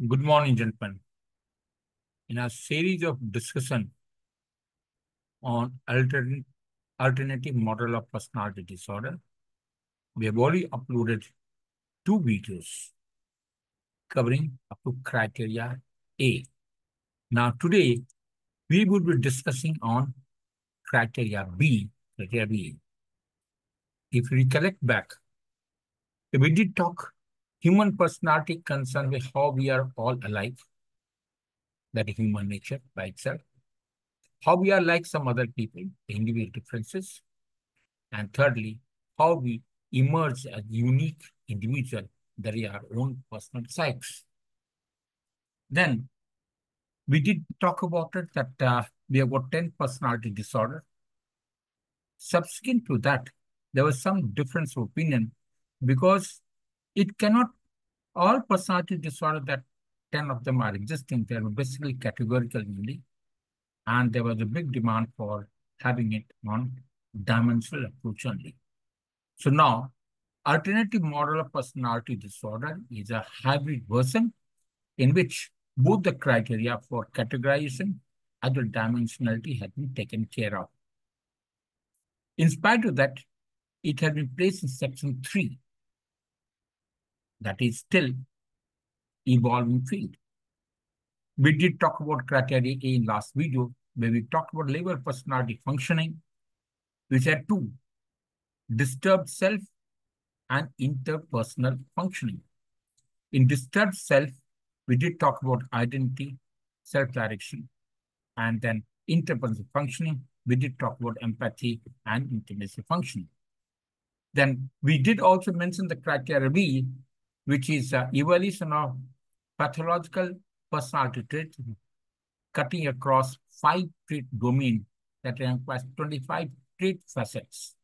Good morning, gentlemen. In our series of discussion on alternative model of personality disorder, we have already uploaded 2 videos covering up to criteria A. Now, today, we will be discussing on criteria B. If you recollect back, we did talk human personality concerned with how we are all alike, that is human nature by itself, how we are like some other people, the individual differences, and thirdly, how we emerge as unique individual that is our own personal psyches. Then we did talk about it that we have got 10 personality disorder. Subsequent to that, there was some difference of opinion because it cannot, all personality disorder that 10 of them are existing, they are basically categorical only. And there was a big demand for having it on dimensional approach only. So now, alternative model of personality disorder is a hybrid version in which both the criteria for categorization and the dimensionality have been taken care of. In spite of that, it has been placed in section 3, that is still evolving field. We did talk about criteria A in last video, where we talked about level of personality functioning, which had 2, disturbed self and interpersonal functioning. In disturbed self, we did talk about identity, self-direction, and then interpersonal functioning. We did talk about empathy and intimacy functioning. Then we did also mention the criteria B, which is evaluation of pathological personality traits, cutting across 5 trait domains that encompass 25 trait facets.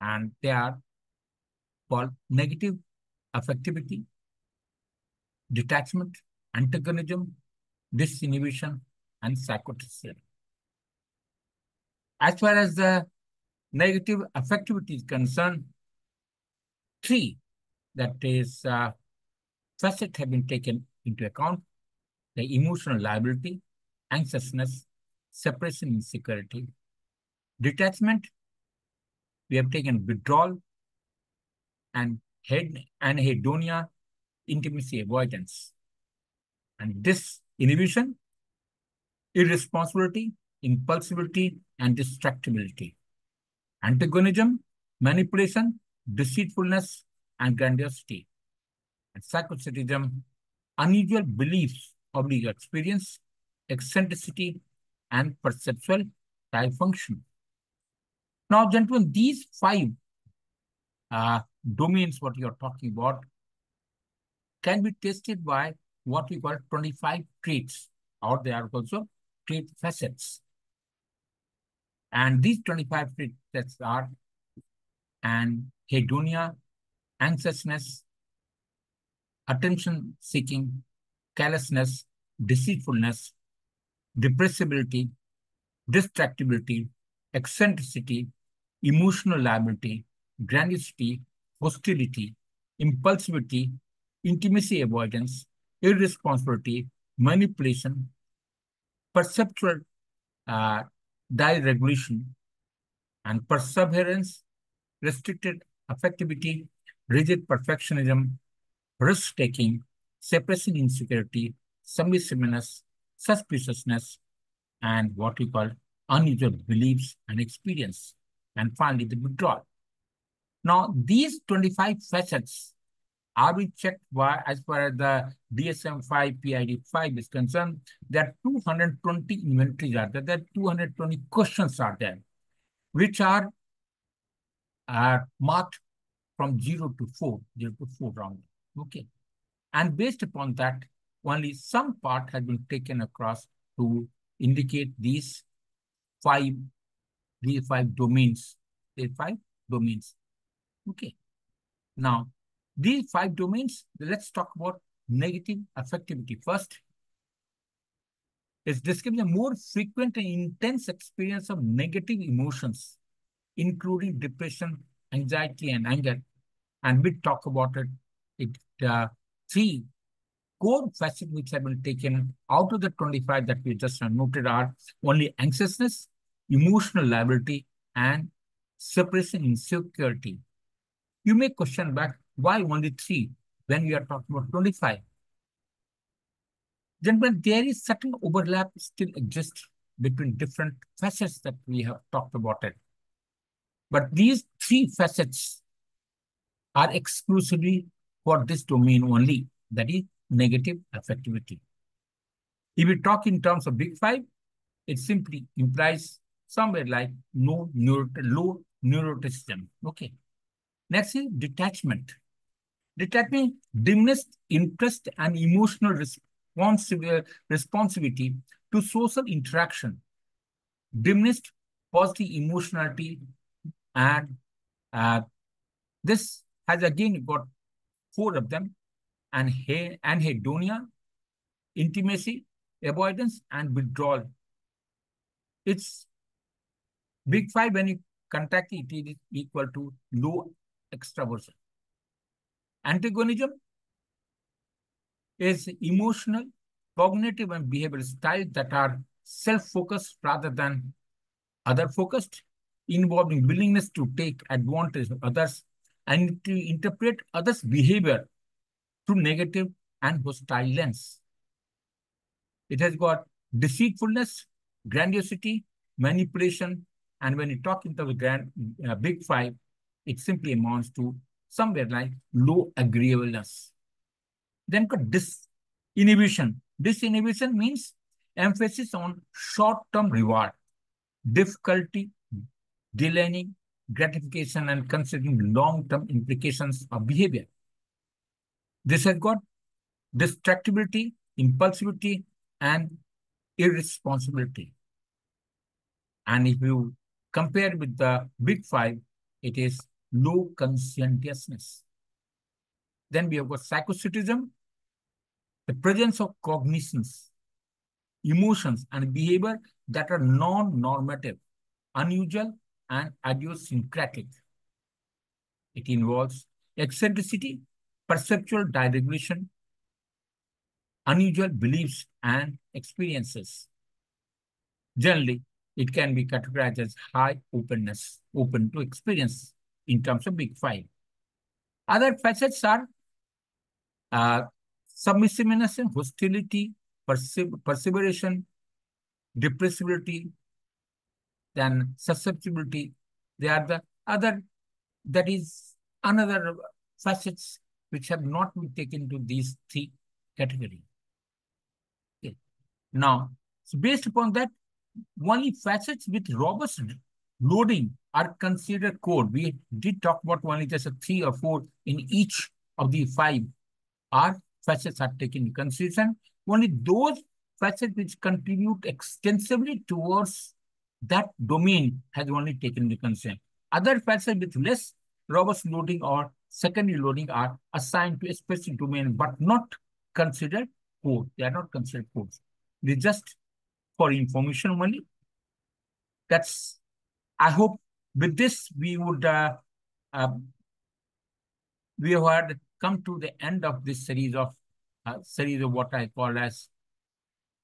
And they are called negative affectivity, detachment, antagonism, disinhibition, and psychoticism. As far as the negative affectivity is concerned, 3, that is, facets have been taken into account: the emotional liability, anxiousness, separation insecurity, detachment. We have taken withdrawal and anhedonia, intimacy avoidance, and disinhibition, irresponsibility, impulsivity, and distractibility. Antagonism, manipulation, deceitfulness, and grandiosity. And psychoticism, unusual beliefs, oblique experience, eccentricity, and perceptual type function. Now, gentlemen, these 5 domains, what you're talking about, can be tested by what we call 25 traits, or they are also trait facets. And these 25 traits are anhedonia, anxiousness, attention-seeking, callousness, deceitfulness, depressibility, distractibility, eccentricity, emotional liability, grandiosity, hostility, impulsivity, intimacy avoidance, irresponsibility, manipulation, perceptual deregulation, and perseverance, restricted affectivity, rigid perfectionism, risk-taking, suppressing insecurity, submissiveness, suspiciousness, and what we call unusual beliefs and experience. And finally, the withdrawal. Now, these 25 facets are we checked by, as far as the DSM-5, PID-5 is concerned, there are 220 inventories are there. There are 220 questions are there, which are marked from 0 to 4 round. Okay. And based upon that, only some part has been taken across to indicate these five domains. These 5 domains. Okay. Now, these 5 domains, let's talk about negative affectivity first. It describes a more frequent and intense experience of negative emotions, including depression, anxiety, and anger. And we talk about it. 3 core facets which have been taken out of the 25 that we just noted are only anxiousness, emotional liability, and suppressing insecurity. You may question back, why only 3 when we are talking about 25? Gentlemen, there is certain overlap still exists between different facets that we have talked about it. But these 3 facets are exclusively for this domain only, that is negative affectivity. If we talk in terms of Big Five, it simply implies somewhere like low neuroticism. Okay. Next is detachment. Detachment, diminished interest and emotional responsivity to social interaction, diminished positive emotionality, and this has again got 4 of them, anhedonia, intimacy, avoidance, and withdrawal. It's Big Five when you contact it is equal to low extraversion. Antagonism is emotional, cognitive, and behavioral styles that are self-focused rather than other-focused, involving willingness to take advantage of others and to interpret others' behavior through negative and hostile lens. It has got deceitfulness, grandiosity, manipulation, and when you talk into the Big Five, it simply amounts to somewhere like low agreeableness. Then got disinhibition. Disinhibition means emphasis on short-term reward, difficulty delaying gratification, and considering long-term implications of behavior. This has got distractibility, impulsivity, and irresponsibility. And if you compare with the Big Five, it is low conscientiousness. Then we have got psychocytism, the presence of cognitions, emotions, and behavior that are non-normative, unusual, and idiosyncratic. It involves eccentricity, perceptual dysregulation, unusual beliefs and experiences. Generally, it can be categorized as high openness, open to experience in terms of Big Five. Other facets are submissiveness, hostility, perseveration, depressibility, then susceptibility. They are the other, that is another facets which have not been taken to these 3 categories. Okay. Now, so based upon that, only facets with robust loading are considered core. We did talk about only just 3 or 4 in each of the 5 facets are taken into consideration. Only those facets which contribute extensively towards that domain has only taken into consideration. Other facets with less robust loading or secondary loading are assigned to a specific domain but not considered core. They are not considered core. They just for information only. That's, I hope with this we would we have come to the end of this series of what I call as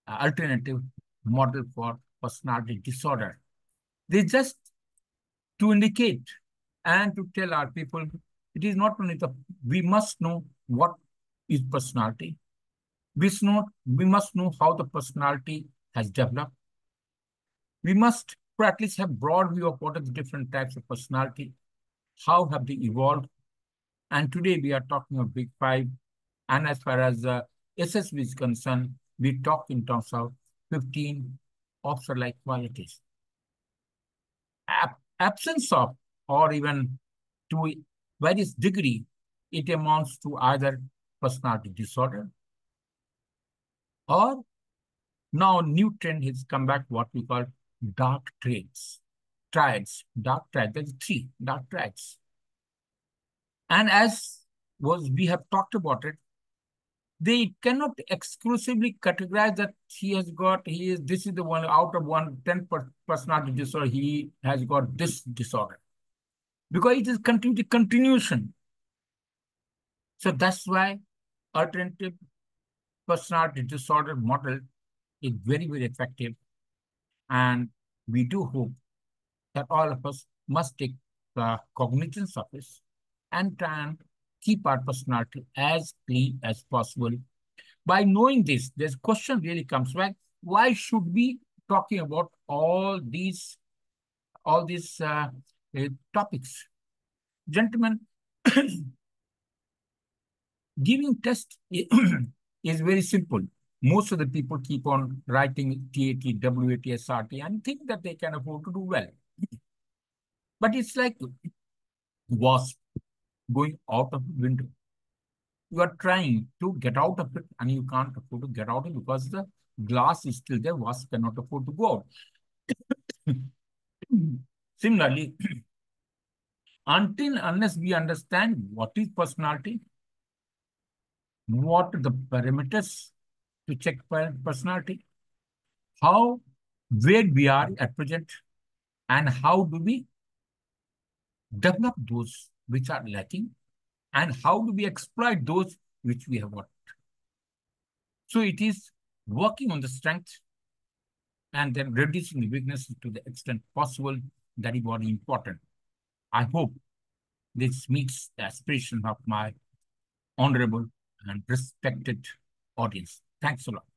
alternative model for personality disorder. They just to indicate and to tell our people, it is not only we must know what is personality. We must know how the personality has developed. We must, or at least have broad view of what are the different types of personality, how have they evolved. And today we are talking of Big Five. And as far as SSV is concerned, we talk in terms of 15 officer-like qualities. Absence of, or even to various degree, it amounts to either personality disorder or now new trend has come back, what we call dark traits. Triads, dark triads, there's 3 dark triads. And as we have talked about it, they cannot exclusively categorize that this is the one out of 10 personality disorder, he has got this disorder. Because it is continuation. So that's why alternative personality disorder model is very, very effective. And we do hope that all of us must take cognizance of this and try and keep our personality as clean as possible. By knowing this, this question really comes back: why should we talking about all these topics? Gentlemen, giving test is very simple. Most of the people keep on writing TAT, WAT, SRT and think that they can afford to do well. But it's like wasp going out of the window. You are trying to get out of it and you can't afford to get out of it because the glass is still there. Wasp cannot afford to go out. Similarly, unless we understand what is personality, what are the parameters to check personality, where we are at present, and how do we develop those which are lacking, and how do we exploit those which we have got. So it is working on the strength and then reducing the weaknesses to the extent possible. That is what is important. I hope this meets the aspiration of my honorable and respected audience. Thanks a lot.